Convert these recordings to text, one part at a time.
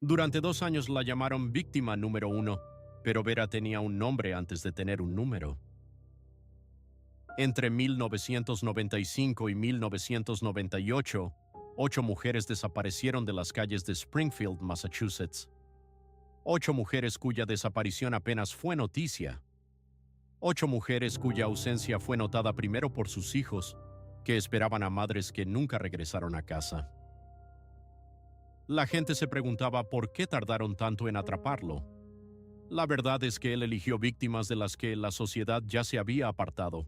Durante 2 años la llamaron víctima número 1, pero Vera tenía un nombre antes de tener un número. Entre 1995 y 1998, 8 mujeres desaparecieron de las calles de Springfield, Massachusetts. 8 mujeres cuya desaparición apenas fue noticia. 8 mujeres cuya ausencia fue notada primero por sus hijos, que esperaban a madres que nunca regresaron a casa. La gente se preguntaba por qué tardaron tanto en atraparlo. La verdad es que él eligió víctimas de las que la sociedad ya se había apartado,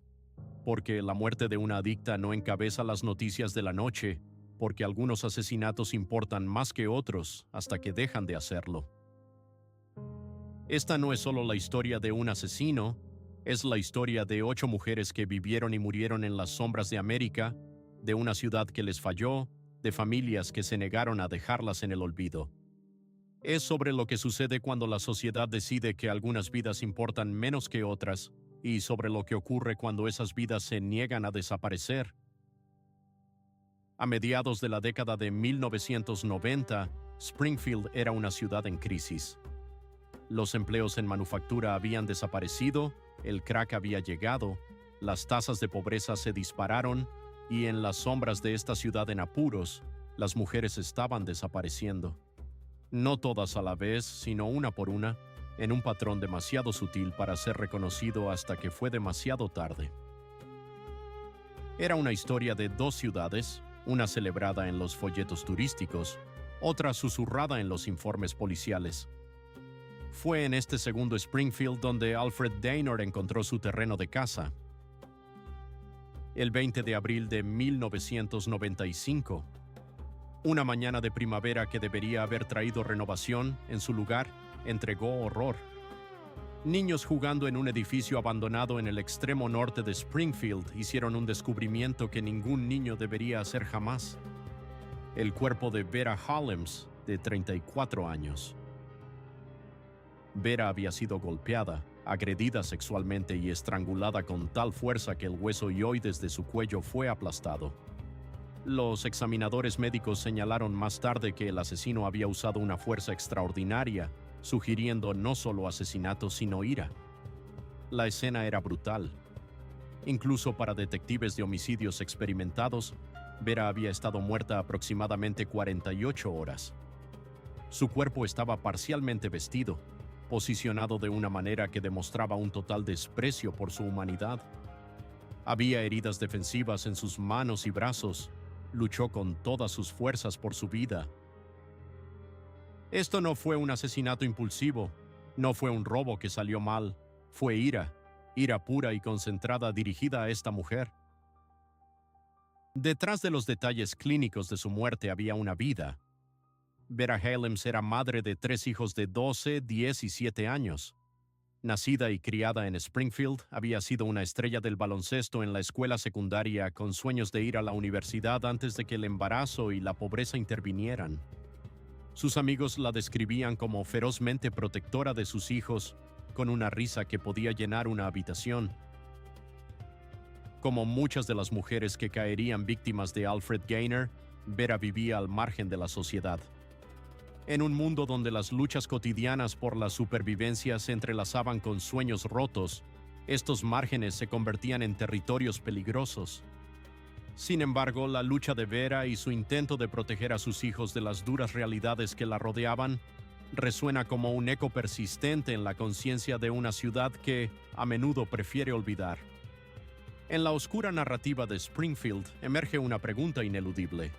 porque la muerte de una adicta no encabeza las noticias de la noche, porque algunos asesinatos importan más que otros hasta que dejan de hacerlo. Esta no es solo la historia de un asesino, es la historia de 8 mujeres que vivieron y murieron en las sombras de América, de una ciudad que les falló, de familias que se negaron a dejarlas en el olvido. Es sobre lo que sucede cuando la sociedad decide que algunas vidas importan menos que otras, y sobre lo que ocurre cuando esas vidas se niegan a desaparecer. A mediados de la década de 1990, Springfield era una ciudad en crisis. Los empleos en manufactura habían desaparecido, el crack había llegado, las tasas de pobreza se dispararon y en las sombras de esta ciudad en apuros, las mujeres estaban desapareciendo. No todas a la vez, sino una por una, en un patrón demasiado sutil para ser reconocido hasta que fue demasiado tarde. Era una historia de 2 ciudades, una celebrada en los folletos turísticos, otra susurrada en los informes policiales. Fue en este segundo Springfield donde Alfred Daynor encontró su terreno de caza. El 20 de abril de 1995, una mañana de primavera que debería haber traído renovación, en su lugar, entregó horror. Niños jugando en un edificio abandonado en el extremo norte de Springfield hicieron un descubrimiento que ningún niño debería hacer jamás. El cuerpo de Vera Holmes, de 34 años. Vera había sido golpeada, agredida sexualmente y estrangulada con tal fuerza que el hueso hyoides de su cuello fue aplastado. Los examinadores médicos señalaron más tarde que el asesino había usado una fuerza extraordinaria, sugiriendo no solo asesinato sino ira. La escena era brutal. Incluso para detectives de homicidios experimentados, Vera había estado muerta aproximadamente 48 horas. Su cuerpo estaba parcialmente vestido, posicionado de una manera que demostraba un total desprecio por su humanidad. Había heridas defensivas en sus manos y brazos. Luchó con todas sus fuerzas por su vida. Esto no fue un asesinato impulsivo, no fue un robo que salió mal, fue ira pura y concentrada dirigida a esta mujer. Detrás de los detalles clínicos de su muerte había una vida. Vera Helms era madre de 3 hijos de 12, 10 y 7 años. Nacida y criada en Springfield, había sido una estrella del baloncesto en la escuela secundaria con sueños de ir a la universidad antes de que el embarazo y la pobreza intervinieran. Sus amigos la describían como ferozmente protectora de sus hijos, con una risa que podía llenar una habitación. Como muchas de las mujeres que caerían víctimas de Alfred Gaynor, Vera vivía al margen de la sociedad. En un mundo donde las luchas cotidianas por la supervivencia se entrelazaban con sueños rotos, estos márgenes se convertían en territorios peligrosos. Sin embargo, la lucha de Vera y su intento de proteger a sus hijos de las duras realidades que la rodeaban resuena como un eco persistente en la conciencia de una ciudad que, a menudo, prefiere olvidar. En la oscura narrativa de Springfield emerge una pregunta ineludible.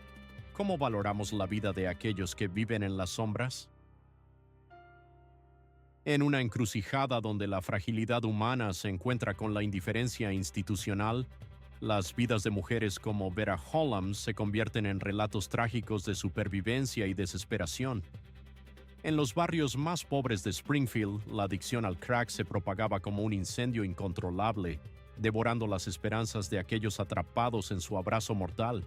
¿Cómo valoramos la vida de aquellos que viven en las sombras? En una encrucijada donde la fragilidad humana se encuentra con la indiferencia institucional, las vidas de mujeres como Vera Holmes se convierten en relatos trágicos de supervivencia y desesperación. En los barrios más pobres de Springfield, la adicción al crack se propagaba como un incendio incontrolable, devorando las esperanzas de aquellos atrapados en su abrazo mortal.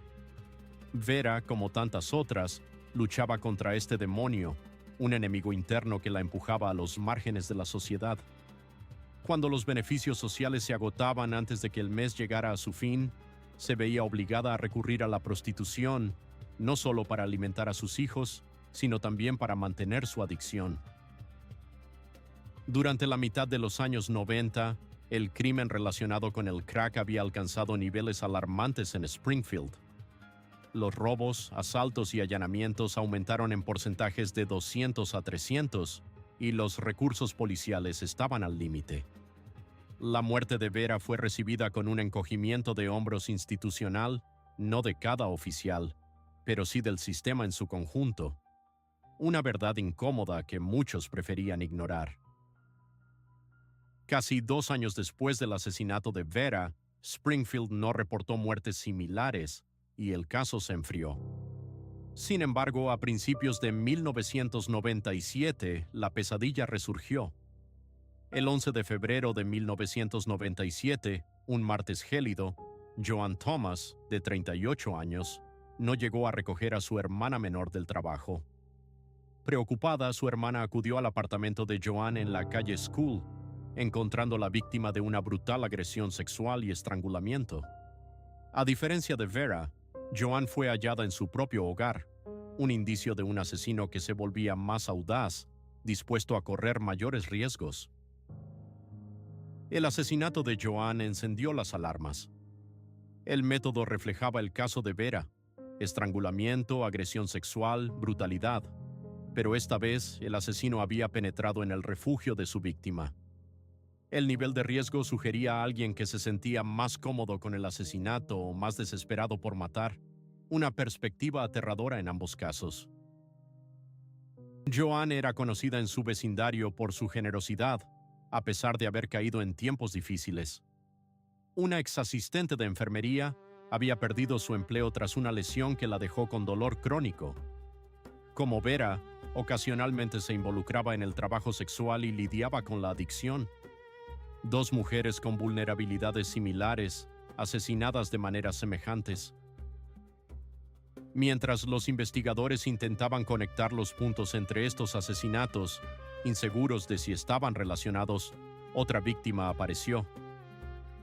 Vera, como tantas otras, luchaba contra este demonio, un enemigo interno que la empujaba a los márgenes de la sociedad. Cuando los beneficios sociales se agotaban antes de que el mes llegara a su fin, se veía obligada a recurrir a la prostitución, no solo para alimentar a sus hijos, sino también para mantener su adicción. Durante la mitad de los años 90, el crimen relacionado con el crack había alcanzado niveles alarmantes en Springfield. Los robos, asaltos y allanamientos aumentaron en porcentajes de 200 a 300, y los recursos policiales estaban al límite. La muerte de Vera fue recibida con un encogimiento de hombros institucional, no de cada oficial, pero sí del sistema en su conjunto. Una verdad incómoda que muchos preferían ignorar. Casi 2 años después del asesinato de Vera, Springfield no reportó muertes similares y el caso se enfrió. Sin embargo, a principios de 1997, la pesadilla resurgió. El 11 de febrero de 1997, un martes gélido, Joan Thomas, de 38 años, no llegó a recoger a su hermana menor del trabajo. Preocupada, su hermana acudió al apartamento de Joan en la calle School, encontrándola víctima de una brutal agresión sexual y estrangulamiento. A diferencia de Vera, Joan fue hallada en su propio hogar, un indicio de un asesino que se volvía más audaz, dispuesto a correr mayores riesgos. El asesinato de Joan encendió las alarmas. El método reflejaba el caso de Vera: estrangulamiento, agresión sexual, brutalidad. Pero esta vez el asesino había penetrado en el refugio de su víctima. El nivel de riesgo sugería a alguien que se sentía más cómodo con el asesinato o más desesperado por matar, una perspectiva aterradora en ambos casos. Joan era conocida en su vecindario por su generosidad, a pesar de haber caído en tiempos difíciles. Una exasistente de enfermería había perdido su empleo tras una lesión que la dejó con dolor crónico. Como Vera, ocasionalmente se involucraba en el trabajo sexual y lidiaba con la adicción. 2 mujeres con vulnerabilidades similares, asesinadas de maneras semejantes. Mientras los investigadores intentaban conectar los puntos entre estos asesinatos, inseguros de si estaban relacionados, otra víctima apareció.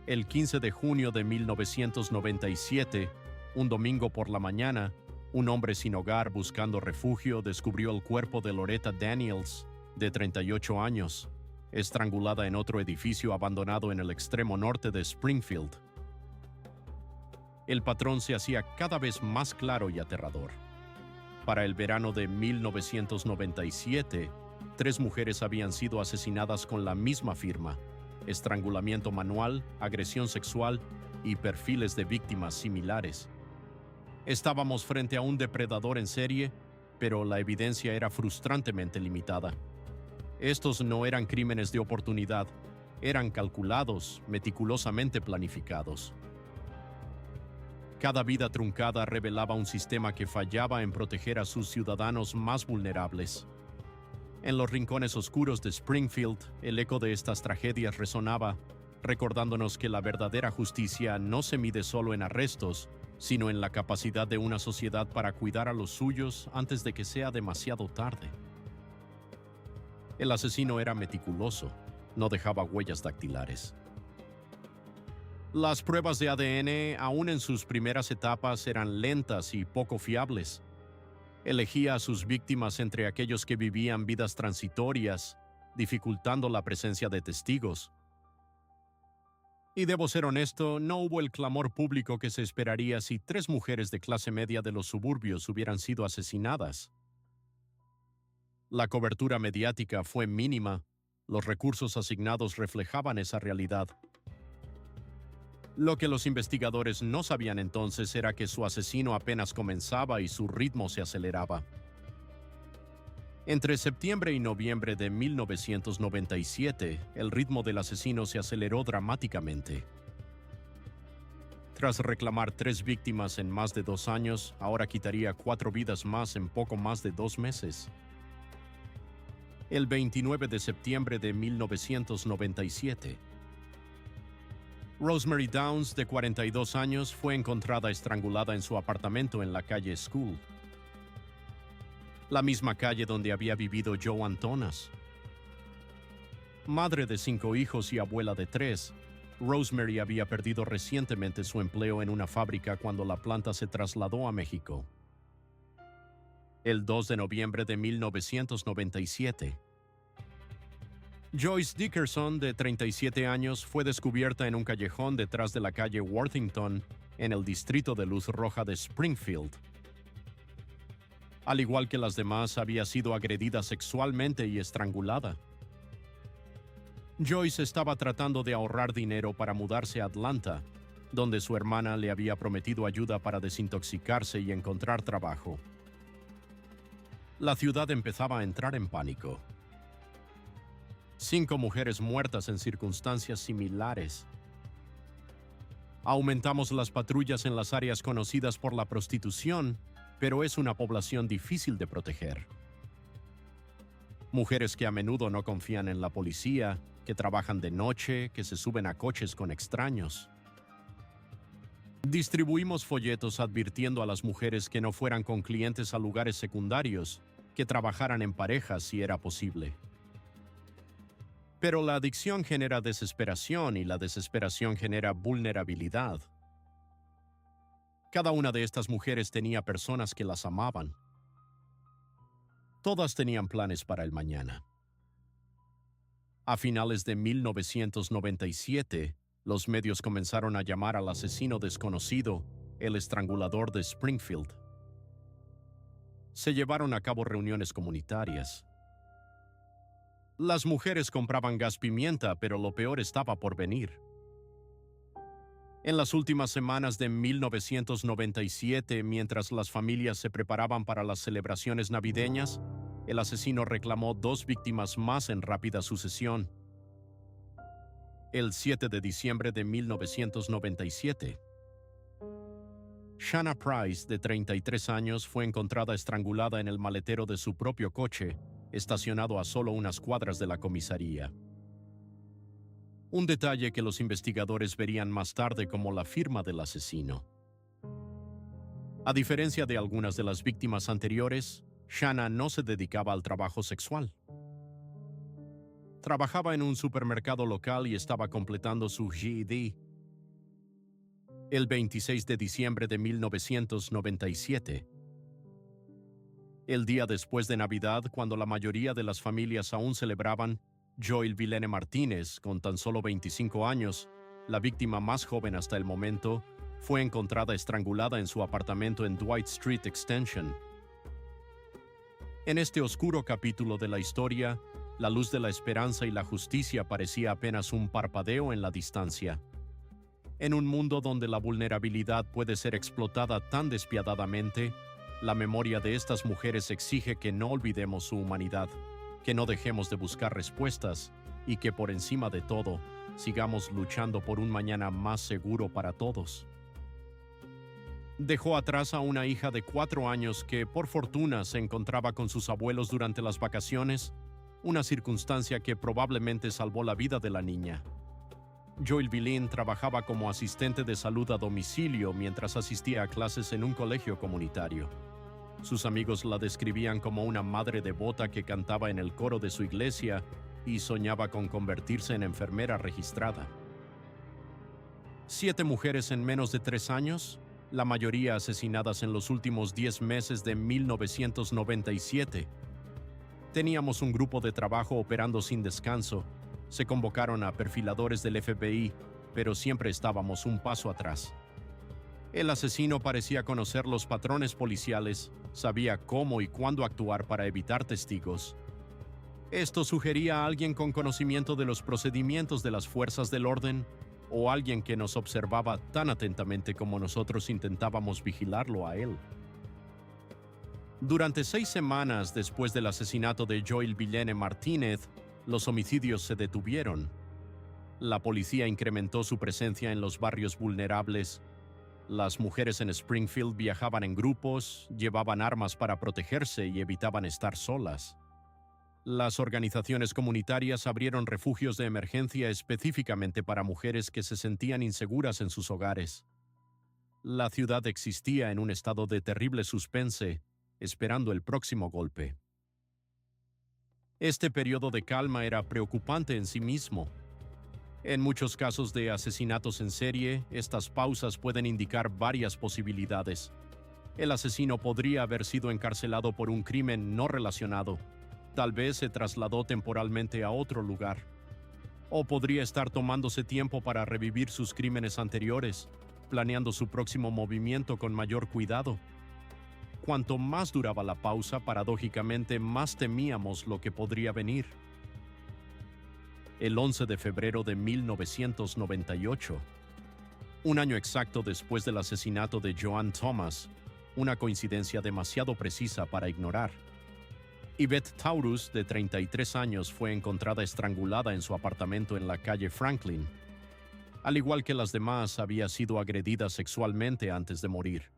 El 15 de junio de 1997, un domingo por la mañana, un hombre sin hogar buscando refugio descubrió el cuerpo de Loretta Daniels, de 38 años, estrangulada en otro edificio abandonado en el extremo norte de Springfield. El patrón se hacía cada vez más claro y aterrador. Para el verano de 1997, 3 mujeres habían sido asesinadas con la misma firma: estrangulamiento manual, agresión sexual y perfiles de víctimas similares. Estábamos frente a un depredador en serie, pero la evidencia era frustrantemente limitada. Estos no eran crímenes de oportunidad, eran calculados, meticulosamente planificados. Cada vida truncada revelaba un sistema que fallaba en proteger a sus ciudadanos más vulnerables. En los rincones oscuros de Springfield, el eco de estas tragedias resonaba, recordándonos que la verdadera justicia no se mide solo en arrestos, sino en la capacidad de una sociedad para cuidar a los suyos antes de que sea demasiado tarde. El asesino era meticuloso, no dejaba huellas dactilares. Las pruebas de ADN, aún en sus primeras etapas, eran lentas y poco fiables. Elegía a sus víctimas entre aquellos que vivían vidas transitorias, dificultando la presencia de testigos. Y debo ser honesto, no hubo el clamor público que se esperaría si 3 mujeres de clase media de los suburbios hubieran sido asesinadas. La cobertura mediática fue mínima, los recursos asignados reflejaban esa realidad. Lo que los investigadores no sabían entonces era que su asesino apenas comenzaba y su ritmo se aceleraba. Entre septiembre y noviembre de 1997, el ritmo del asesino se aceleró dramáticamente. Tras reclamar 3 víctimas en más de 2 años, ahora quitaría 4 vidas más en poco más de 2 meses. El 29 de septiembre de 1997, Rosemary Downs, de 42 años, fue encontrada estrangulada en su apartamento en la calle School, la misma calle donde había vivido Joan Thomas. Madre de 5 hijos y abuela de 3, Rosemary había perdido recientemente su empleo en una fábrica cuando la planta se trasladó a México. el 2 de noviembre de 1997. Joyce Dickerson, de 37 años, fue descubierta en un callejón detrás de la calle Worthington, en el distrito de luz roja de Springfield. Al igual que las demás, había sido agredida sexualmente y estrangulada. Joyce estaba tratando de ahorrar dinero para mudarse a Atlanta, donde su hermana le había prometido ayuda para desintoxicarse y encontrar trabajo. La ciudad empezaba a entrar en pánico. 5 mujeres muertas en circunstancias similares. Aumentamos las patrullas en las áreas conocidas por la prostitución, pero es una población difícil de proteger. Mujeres que a menudo no confían en la policía, que trabajan de noche, que se suben a coches con extraños. Distribuimos folletos advirtiendo a las mujeres que no fueran con clientes a lugares secundarios, que trabajaran en parejas si era posible. Pero la adicción genera desesperación y la desesperación genera vulnerabilidad. Cada una de estas mujeres tenía personas que las amaban. Todas tenían planes para el mañana. A finales de 1997, los medios comenzaron a llamar al asesino desconocido el estrangulador de Springfield. Se llevaron a cabo reuniones comunitarias. Las mujeres compraban gas pimienta, pero lo peor estaba por venir. En las últimas semanas de 1997, mientras las familias se preparaban para las celebraciones navideñas, el asesino reclamó 2 víctimas más en rápida sucesión. El 7 de diciembre de 1997, Shanna Price, de 33 años, fue encontrada estrangulada en el maletero de su propio coche, estacionado a solo unas cuadras de la comisaría. Un detalle que los investigadores verían más tarde como la firma del asesino. A diferencia de algunas de las víctimas anteriores, Shanna no se dedicaba al trabajo sexual. Trabajaba en un supermercado local y estaba completando su GED. El 26 de diciembre de 1997, el día después de Navidad, cuando la mayoría de las familias aún celebraban, Joyce Vilene Martínez, con tan solo 25 años, la víctima más joven hasta el momento, fue encontrada estrangulada en su apartamento en Dwight Street Extension. En este oscuro capítulo de la historia, la luz de la esperanza y la justicia parecía apenas un parpadeo en la distancia. En un mundo donde la vulnerabilidad puede ser explotada tan despiadadamente, la memoria de estas mujeres exige que no olvidemos su humanidad, que no dejemos de buscar respuestas y que por encima de todo, sigamos luchando por un mañana más seguro para todos. Dejó atrás a una hija de 4 años que, por fortuna, se encontraba con sus abuelos durante las vacaciones, una circunstancia que probablemente salvó la vida de la niña. Joyce Vilene trabajaba como asistente de salud a domicilio mientras asistía a clases en un colegio comunitario. Sus amigos la describían como una madre devota que cantaba en el coro de su iglesia y soñaba con convertirse en enfermera registrada. 7 mujeres en menos de 3 años, la mayoría asesinadas en los últimos 10 meses de 1997. Teníamos un grupo de trabajo operando sin descanso. Se convocaron a perfiladores del FBI, pero siempre estábamos un paso atrás. El asesino parecía conocer los patrones policiales, sabía cómo y cuándo actuar para evitar testigos. Esto sugería a alguien con conocimiento de los procedimientos de las fuerzas del orden o alguien que nos observaba tan atentamente como nosotros intentábamos vigilarlo a él. Durante 6 semanas después del asesinato de Joyce Vilene Martínez, los homicidios se detuvieron. La policía incrementó su presencia en los barrios vulnerables. Las mujeres en Springfield viajaban en grupos, llevaban armas para protegerse y evitaban estar solas. Las organizaciones comunitarias abrieron refugios de emergencia específicamente para mujeres que se sentían inseguras en sus hogares. La ciudad existía en un estado de terrible suspense, esperando el próximo golpe. Este periodo de calma era preocupante en sí mismo. En muchos casos de asesinatos en serie, estas pausas pueden indicar varias posibilidades. El asesino podría haber sido encarcelado por un crimen no relacionado. Tal vez se trasladó temporalmente a otro lugar. O podría estar tomándose tiempo para revivir sus crímenes anteriores, planeando su próximo movimiento con mayor cuidado. Cuanto más duraba la pausa, paradójicamente más temíamos lo que podría venir. El 11 de febrero de 1998, un año exacto después del asesinato de Joan Thomas, una coincidencia demasiado precisa para ignorar. Yvette Taurus, de 33 años, fue encontrada estrangulada en su apartamento en la calle Franklin. Al igual que las demás, había sido agredida sexualmente antes de morir.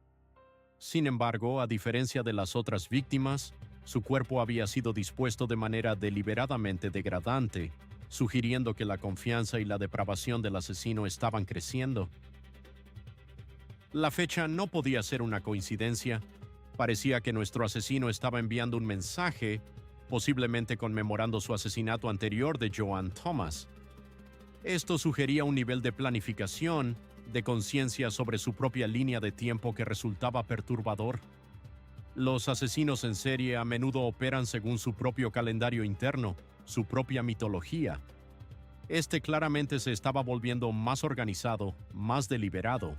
Sin embargo, a diferencia de las otras víctimas, su cuerpo había sido dispuesto de manera deliberadamente degradante, sugiriendo que la confianza y la depravación del asesino estaban creciendo. La fecha no podía ser una coincidencia. Parecía que nuestro asesino estaba enviando un mensaje, posiblemente conmemorando su asesinato anterior de Joan Thomas. Esto sugería un nivel de planificación, de conciencia sobre su propia línea de tiempo que resultaba perturbador. Los asesinos en serie a menudo operan según su propio calendario interno, su propia mitología. Este claramente se estaba volviendo más organizado, más deliberado.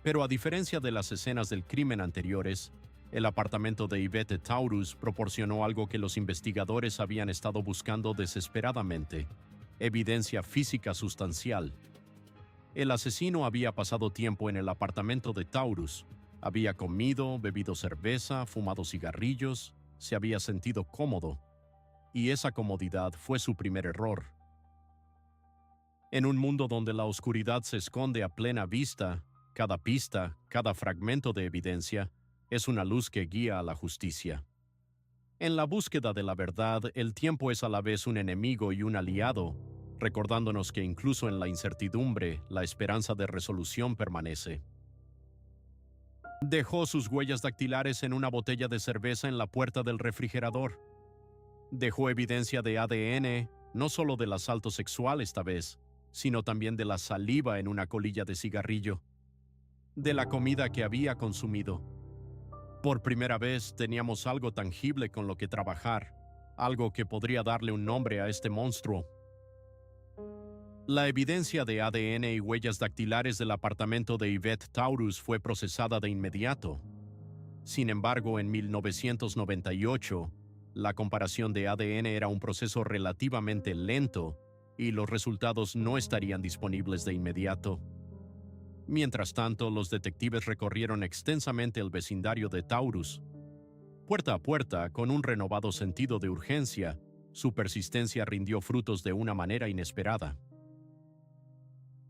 Pero a diferencia de las escenas del crimen anteriores, el apartamento de Yvette Taurus proporcionó algo que los investigadores habían estado buscando desesperadamente: evidencia física sustancial. El asesino había pasado tiempo en el apartamento de Taurus, había comido, bebido cerveza, fumado cigarrillos, se había sentido cómodo, y esa comodidad fue su primer error. En un mundo donde la oscuridad se esconde a plena vista, cada pista, cada fragmento de evidencia, es una luz que guía a la justicia. En la búsqueda de la verdad, el tiempo es a la vez un enemigo y un aliado, recordándonos que incluso en la incertidumbre, la esperanza de resolución permanece. Dejó sus huellas dactilares en una botella de cerveza en la puerta del refrigerador. Dejó evidencia de ADN, no solo del asalto sexual esta vez, sino también de la saliva en una colilla de cigarrillo, de la comida que había consumido. Por primera vez teníamos algo tangible con lo que trabajar, algo que podría darle un nombre a este monstruo. La evidencia de ADN y huellas dactilares del apartamento de Yvette Taurus fue procesada de inmediato. Sin embargo, en 1998, la comparación de ADN era un proceso relativamente lento y los resultados no estarían disponibles de inmediato. Mientras tanto, los detectives recorrieron extensamente el vecindario de Taurus. Puerta a puerta, con un renovado sentido de urgencia, su persistencia rindió frutos de una manera inesperada.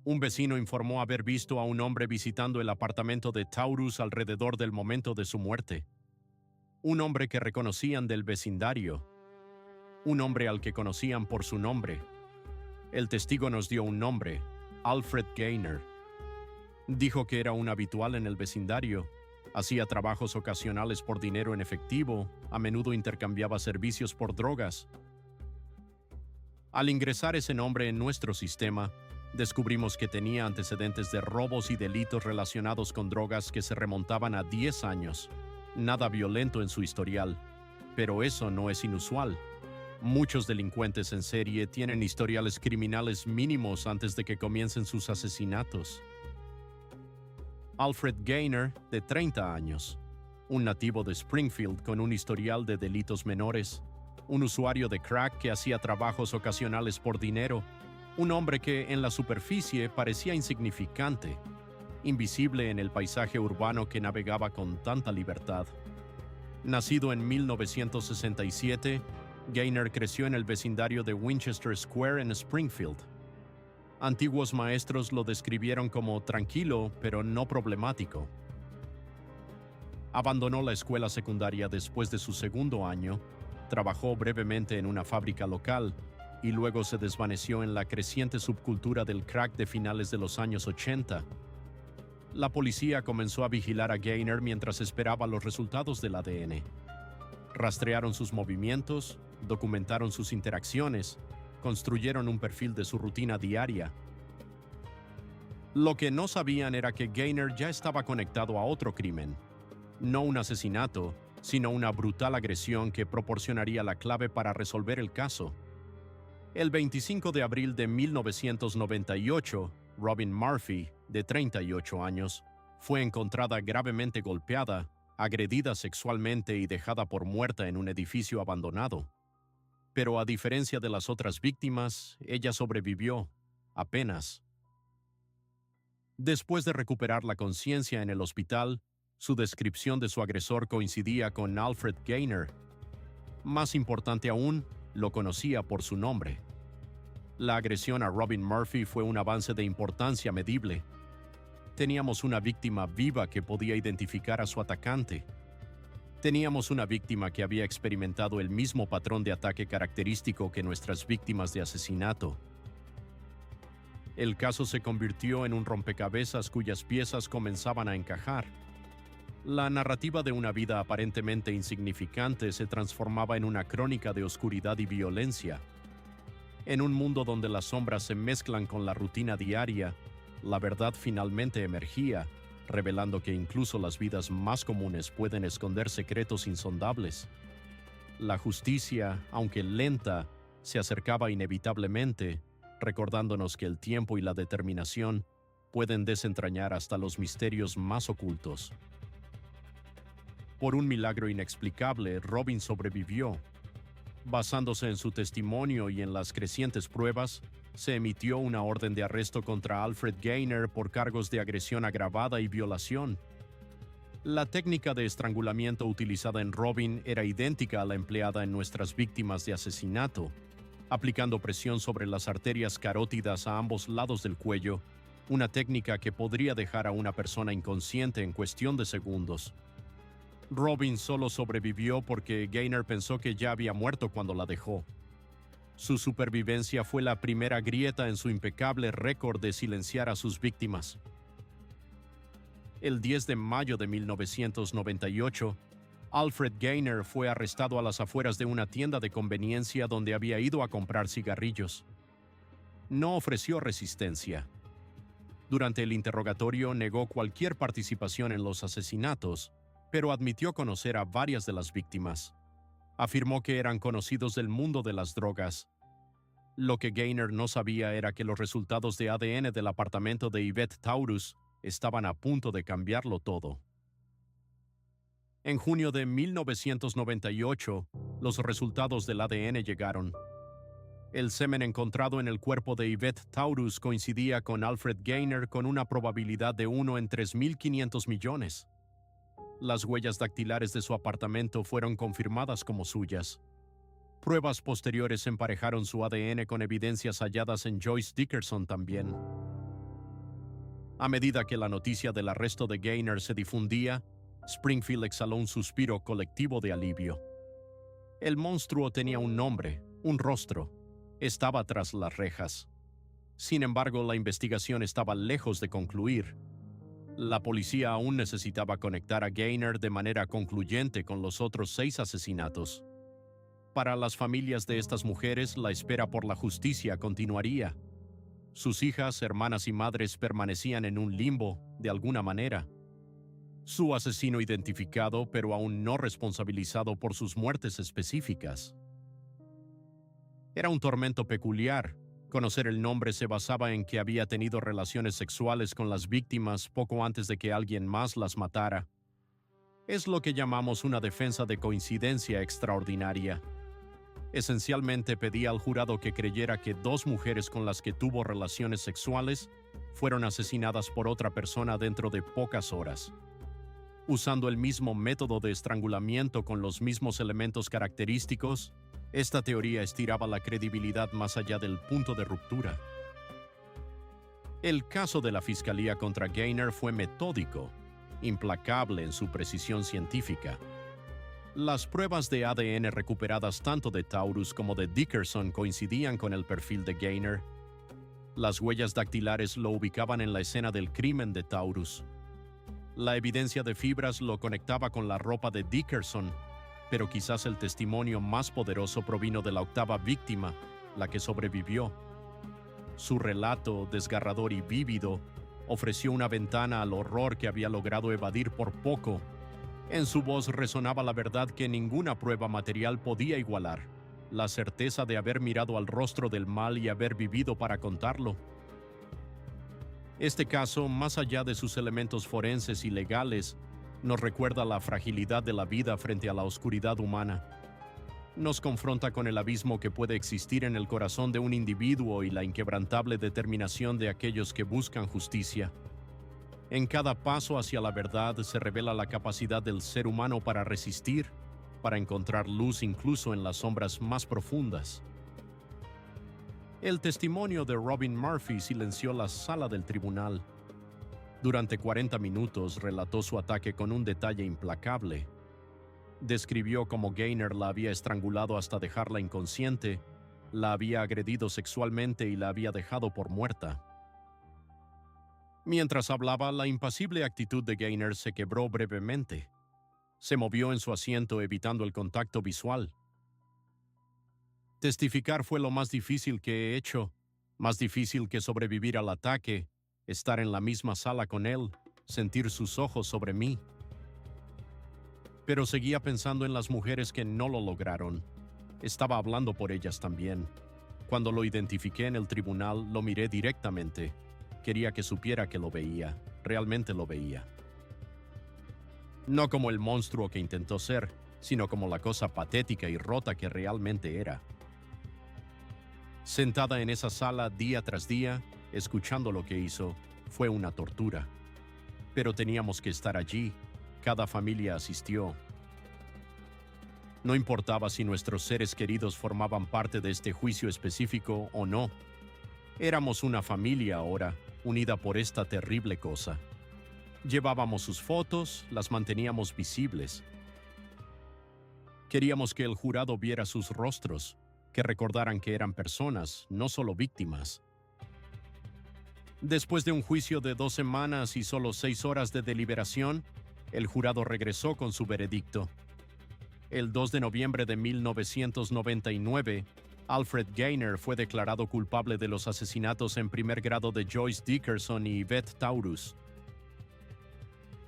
Un vecino informó haber visto a un hombre visitando el apartamento de Taurus alrededor del momento de su muerte. Un hombre que reconocían del vecindario. Un hombre al que conocían por su nombre. El testigo nos dio un nombre: Alfred Gaynor. Dijo que era un habitual en el vecindario, hacía trabajos ocasionales por dinero en efectivo, a menudo intercambiaba servicios por drogas. Al ingresar ese nombre en nuestro sistema, descubrimos que tenía antecedentes de robos y delitos relacionados con drogas que se remontaban a 10 años. Nada violento en su historial, pero eso no es inusual. Muchos delincuentes en serie tienen historiales criminales mínimos antes de que comiencen sus asesinatos. Alfred Gaynor, de 30 años, un nativo de Springfield con un historial de delitos menores, un usuario de crack que hacía trabajos ocasionales por dinero, un hombre que en la superficie parecía insignificante, invisible en el paisaje urbano que navegaba con tanta libertad. Nacido en 1967, Gaynor creció en el vecindario de Winchester Square en Springfield. Antiguos maestros lo describieron como tranquilo, pero no problemático. Abandonó la escuela secundaria después de su segundo año, trabajó brevemente en una fábrica local y luego se desvaneció en la creciente subcultura del crack de finales de los años 80. La policía comenzó a vigilar a Gaynor mientras esperaba los resultados del ADN. Rastrearon sus movimientos, documentaron sus interacciones, construyeron un perfil de su rutina diaria. Lo que no sabían era que Gaynor ya estaba conectado a otro crimen. No un asesinato, sino una brutal agresión que proporcionaría la clave para resolver el caso. El 25 de abril de 1998, Robin Murphy, de 38 años, fue encontrada gravemente golpeada, agredida sexualmente y dejada por muerta en un edificio abandonado. Pero a diferencia de las otras víctimas, ella sobrevivió, apenas. Después de recuperar la conciencia en el hospital, su descripción de su agresor coincidía con Alfred Gaynor. Más importante aún, lo conocía por su nombre. La agresión a Robin Murphy fue un avance de importancia medible. Teníamos una víctima viva que podía identificar a su atacante. Teníamos una víctima que había experimentado el mismo patrón de ataque característico que nuestras víctimas de asesinato. El caso se convirtió en un rompecabezas cuyas piezas comenzaban a encajar. La narrativa de una vida aparentemente insignificante se transformaba en una crónica de oscuridad y violencia. En un mundo donde las sombras se mezclan con la rutina diaria, la verdad finalmente emergía, revelando que incluso las vidas más comunes pueden esconder secretos insondables. La justicia, aunque lenta, se acercaba inevitablemente, recordándonos que el tiempo y la determinación pueden desentrañar hasta los misterios más ocultos. Por un milagro inexplicable, Robin sobrevivió. Basándose en su testimonio y en las crecientes pruebas, se emitió una orden de arresto contra Alfred Gaynor por cargos de agresión agravada y violación. La técnica de estrangulamiento utilizada en Robin era idéntica a la empleada en nuestras víctimas de asesinato, aplicando presión sobre las arterias carótidas a ambos lados del cuello, una técnica que podría dejar a una persona inconsciente en cuestión de segundos. Robin solo sobrevivió porque Gaynor pensó que ya había muerto cuando la dejó. Su supervivencia fue la primera grieta en su impecable récord de silenciar a sus víctimas. El 10 de mayo de 1998, Alfred Gaynor fue arrestado a las afueras de una tienda de conveniencia donde había ido a comprar cigarrillos. No ofreció resistencia. Durante el interrogatorio negó cualquier participación en los asesinatos, pero admitió conocer a varias de las víctimas. Afirmó que eran conocidos del mundo de las drogas. Lo que Gaynor no sabía era que los resultados de ADN del apartamento de Yvette Taurus estaban a punto de cambiarlo todo. En junio de 1998, los resultados del ADN llegaron. El semen encontrado en el cuerpo de Yvette Taurus coincidía con Alfred Gaynor con una probabilidad de 1 en 3.500 millones. Las huellas dactilares de su apartamento fueron confirmadas como suyas. Pruebas posteriores emparejaron su ADN con evidencias halladas en Joyce Dickerson también. A medida que la noticia del arresto de Gaynor se difundía, Springfield exhaló un suspiro colectivo de alivio. El monstruo tenía un nombre, un rostro. Estaba tras las rejas. Sin embargo, la investigación estaba lejos de concluir. La policía aún necesitaba conectar a Gaynor de manera concluyente con los otros 6 asesinatos. Para las familias de estas mujeres, la espera por la justicia continuaría. Sus hijas, hermanas y madres permanecían en un limbo, de alguna manera. Su asesino identificado, pero aún no responsabilizado por sus muertes específicas. Era un tormento peculiar. Conocer el nombre se basaba en que había tenido relaciones sexuales con las víctimas poco antes de que alguien más las matara. Es lo que llamamos una defensa de coincidencia extraordinaria. Esencialmente pedía al jurado que creyera que 2 mujeres con las que tuvo relaciones sexuales fueron asesinadas por otra persona dentro de pocas horas. Usando el mismo método de estrangulamiento con los mismos elementos característicos, esta teoría estiraba la credibilidad más allá del punto de ruptura. El caso de la fiscalía contra Gaynor fue metódico, implacable en su precisión científica. Las pruebas de ADN recuperadas tanto de Taurus como de Dickerson coincidían con el perfil de Gaynor. Las huellas dactilares lo ubicaban en la escena del crimen de Taurus. La evidencia de fibras lo conectaba con la ropa de Dickerson, pero quizás el testimonio más poderoso provino de la 8ª víctima, la que sobrevivió. Su relato, desgarrador y vívido, Ofreció una ventana al horror que había logrado evadir por poco. En su voz resonaba la verdad que ninguna prueba material podía igualar, la certeza de haber mirado al rostro del mal y haber vivido para contarlo. Este caso, más allá de sus elementos forenses y legales, nos recuerda la fragilidad de la vida frente a la oscuridad humana. Nos confronta con el abismo que puede existir en el corazón de un individuo y la inquebrantable determinación de aquellos que buscan justicia. En cada paso hacia la verdad se revela la capacidad del ser humano para resistir, para encontrar luz incluso en las sombras más profundas. El testimonio de Robin Murphy silenció la sala del tribunal. Durante 40 minutos relató su ataque con un detalle implacable. Describió cómo Gaynor la había estrangulado hasta dejarla inconsciente, la había agredido sexualmente y la había dejado por muerta. Mientras hablaba, la impasible actitud de Gaynor se quebró brevemente. Se movió en su asiento evitando el contacto visual. Testificar fue lo más difícil que he hecho, más difícil que sobrevivir al ataque, estar en la misma sala con él, sentir sus ojos sobre mí. Pero seguía pensando en las mujeres que no lo lograron. Estaba hablando por ellas también. Cuando lo identifiqué en el tribunal, lo miré directamente. Quería que supiera que lo veía, realmente lo veía. No como el monstruo que intentó ser, sino como la cosa patética y rota que realmente era. Sentada en esa sala día tras día, escuchando lo que hizo, fue una tortura. Pero teníamos que estar allí. Cada familia asistió. No importaba si nuestros seres queridos formaban parte de este juicio específico o no. Éramos una familia ahora, unida por esta terrible cosa. Llevábamos sus fotos, las manteníamos visibles. Queríamos que el jurado viera sus rostros, que recordaran que eran personas, no solo víctimas. Después de un juicio de 2 semanas y solo 6 horas de deliberación, el jurado regresó con su veredicto. El 2 de noviembre de 1999, Alfred Gaynor fue declarado culpable de los asesinatos en primer grado de Joyce Dickerson y Yvette Taurus.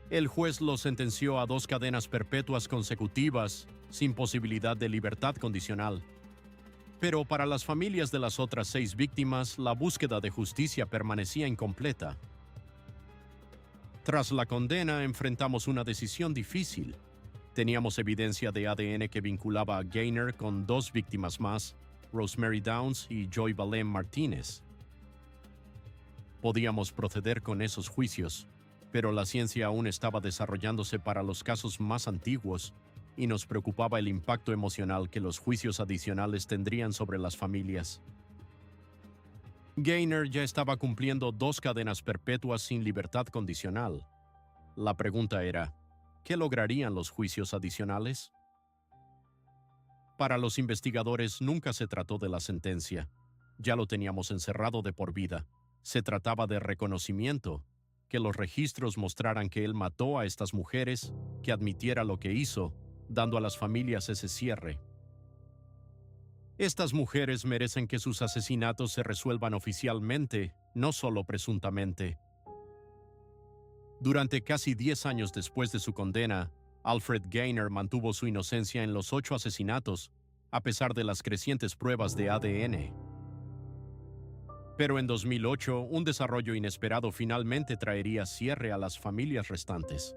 El juez lo sentenció a 2 cadenas perpetuas consecutivas, sin posibilidad de libertad condicional. Pero para las familias de las otras 6 víctimas, la búsqueda de justicia permanecía incompleta. Tras la condena, enfrentamos una decisión difícil. Teníamos evidencia de ADN que vinculaba a Gaynor con 2 víctimas más, Rosemary Downs y Joy Valem Martínez. Podíamos proceder con esos juicios, pero la ciencia aún estaba desarrollándose para los casos más antiguos y nos preocupaba el impacto emocional que los juicios adicionales tendrían sobre las familias. Gaynor ya estaba cumpliendo 2 cadenas perpetuas sin libertad condicional. La pregunta era, ¿qué lograrían los juicios adicionales? Para los investigadores nunca se trató de la sentencia. Ya lo teníamos encerrado de por vida. Se trataba de reconocimiento, que los registros mostraran que él mató a estas mujeres, que admitiera lo que hizo, dando a las familias ese cierre. Estas mujeres merecen que sus asesinatos se resuelvan oficialmente, no solo presuntamente. Durante casi 10 años después de su condena, Alfred Gaynor mantuvo su inocencia en los 8 asesinatos, a pesar de las crecientes pruebas de ADN. Pero en 2008, un desarrollo inesperado finalmente traería cierre a las familias restantes.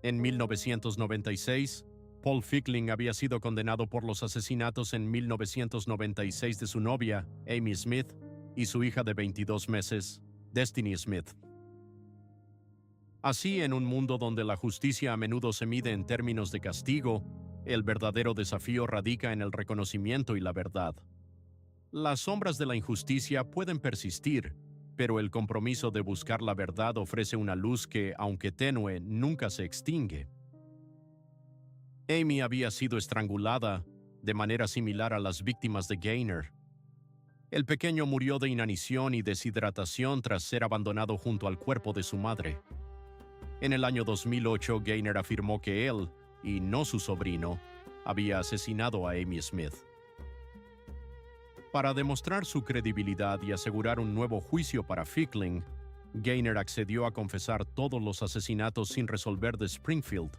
En 1996, Paul Fickling había sido condenado por los asesinatos en 1996 de su novia, Amy Smith, y su hija de 22 meses, Destiny Smith. Así, en un mundo donde la justicia a menudo se mide en términos de castigo, el verdadero desafío radica en el reconocimiento y la verdad. Las sombras de la injusticia pueden persistir, pero el compromiso de buscar la verdad ofrece una luz que, aunque tenue, nunca se extingue. Amy había sido estrangulada, de manera similar a las víctimas de Gaynor. El pequeño murió de inanición y deshidratación tras ser abandonado junto al cuerpo de su madre. En el año 2008, Gaynor afirmó que él, y no su sobrino, había asesinado a Amy Smith. Para demostrar su credibilidad y asegurar un nuevo juicio para Fickling, Gaynor accedió a confesar todos los asesinatos sin resolver de Springfield.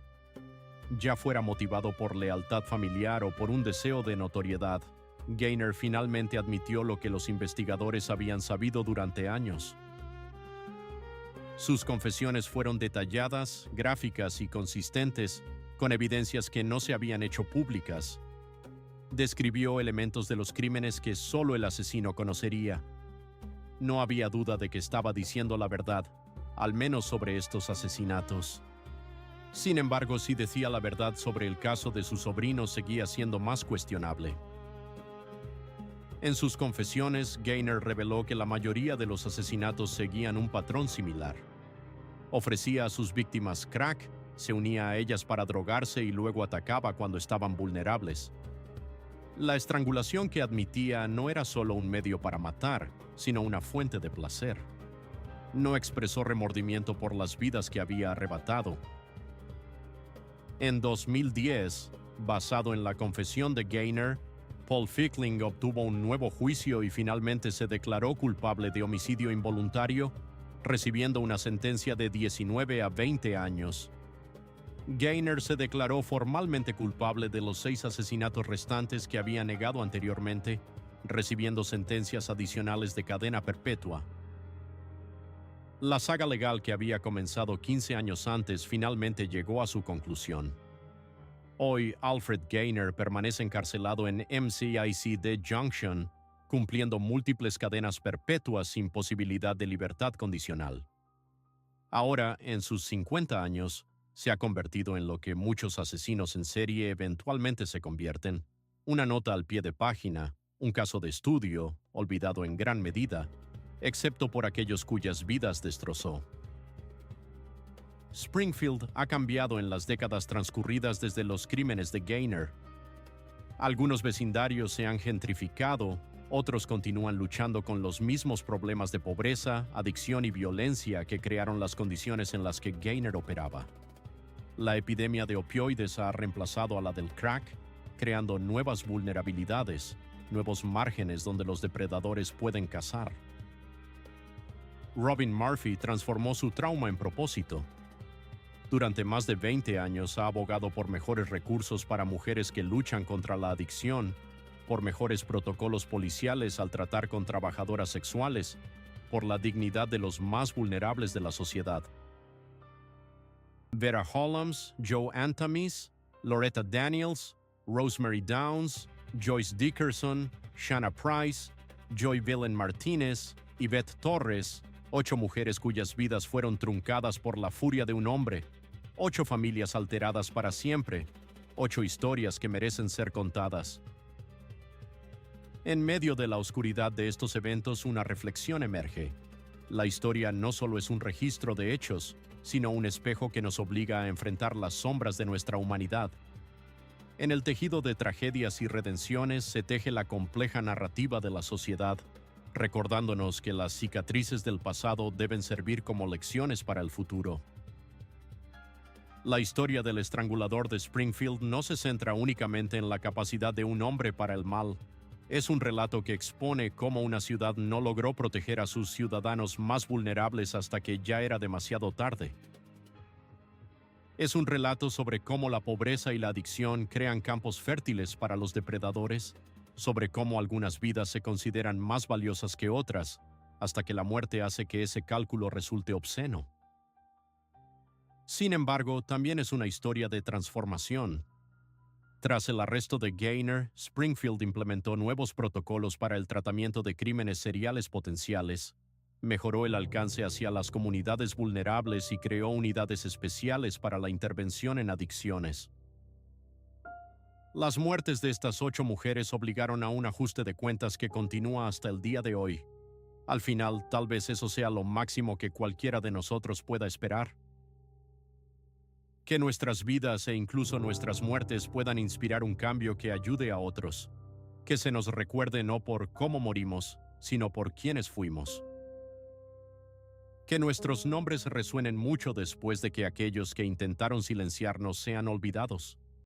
Ya fuera motivado por lealtad familiar o por un deseo de notoriedad, Gaynor finalmente admitió lo que los investigadores habían sabido durante años. Sus confesiones fueron detalladas, gráficas y consistentes, con evidencias que no se habían hecho públicas. Describió elementos de los crímenes que solo el asesino conocería. No había duda de que estaba diciendo la verdad, al menos sobre estos asesinatos. Sin embargo, si decía la verdad sobre el caso de su sobrino, seguía siendo más cuestionable. En sus confesiones, Gaynor reveló que la mayoría de los asesinatos seguían un patrón similar. Ofrecía a sus víctimas crack, se unía a ellas para drogarse y luego atacaba cuando estaban vulnerables. La estrangulación que admitía no era solo un medio para matar, sino una fuente de placer. No expresó remordimiento por las vidas que había arrebatado. En 2010, basado en la confesión de Gaynor, Paul Fickling obtuvo un nuevo juicio y finalmente se declaró culpable de homicidio involuntario, recibiendo una sentencia de 19 a 20 años. Gaynor se declaró formalmente culpable de los 6 asesinatos restantes que había negado anteriormente, recibiendo sentencias adicionales de cadena perpetua. La saga legal que había comenzado 15 años antes finalmente llegó a su conclusión. Hoy, Alfred Gaynor permanece encarcelado en MCIC Junction, cumpliendo múltiples cadenas perpetuas sin posibilidad de libertad condicional. Ahora, en sus 50 años, se ha convertido en lo que muchos asesinos en serie eventualmente se convierten: una nota al pie de página, un caso de estudio, olvidado en gran medida, excepto por aquellos cuyas vidas destrozó. Springfield ha cambiado en las décadas transcurridas desde los crímenes de Gaynor. Algunos vecindarios se han gentrificado, otros continúan luchando con los mismos problemas de pobreza, adicción y violencia que crearon las condiciones en las que Gaynor operaba. La epidemia de opioides ha reemplazado a la del crack, creando nuevas vulnerabilidades, nuevos márgenes donde los depredadores pueden cazar. Robin Murphy transformó su trauma en propósito. Durante más de 20 años ha abogado por mejores recursos para mujeres que luchan contra la adicción, por mejores protocolos policiales al tratar con trabajadoras sexuales, por la dignidad de los más vulnerables de la sociedad. Vera Holmes, Joe Antamis, Loretta Daniels, Rosemary Downs, Joyce Dickerson, Shanna Price, Joy Villen Martínez, Yvette Torres, 8 mujeres cuyas vidas fueron truncadas por la furia de un hombre, 8 familias alteradas para siempre, 8 historias que merecen ser contadas. En medio de la oscuridad de estos eventos, una reflexión emerge. La historia no solo es un registro de hechos, sino un espejo que nos obliga a enfrentar las sombras de nuestra humanidad. En el tejido de tragedias y redenciones se teje la compleja narrativa de la sociedad, recordándonos que las cicatrices del pasado deben servir como lecciones para el futuro. La historia del estrangulador de Springfield no se centra únicamente en la capacidad de un hombre para el mal. Es un relato que expone cómo una ciudad no logró proteger a sus ciudadanos más vulnerables hasta que ya era demasiado tarde. Es un relato sobre cómo la pobreza y la adicción crean campos fértiles para los depredadores, sobre cómo algunas vidas se consideran más valiosas que otras, hasta que la muerte hace que ese cálculo resulte obsceno. Sin embargo, también es una historia de transformación. Tras el arresto de Gaynor, Springfield implementó nuevos protocolos para el tratamiento de crímenes seriales potenciales, mejoró el alcance hacia las comunidades vulnerables y creó unidades especiales para la intervención en adicciones. Las muertes de estas 8 mujeres obligaron a un ajuste de cuentas que continúa hasta el día de hoy. Al final, tal vez eso sea lo máximo que cualquiera de nosotros pueda esperar. Que nuestras vidas e incluso nuestras muertes puedan inspirar un cambio que ayude a otros. Que se nos recuerde no por cómo morimos, sino por quiénes fuimos. Que nuestros nombres resuenen mucho después de que aquellos que intentaron silenciarnos sean olvidados.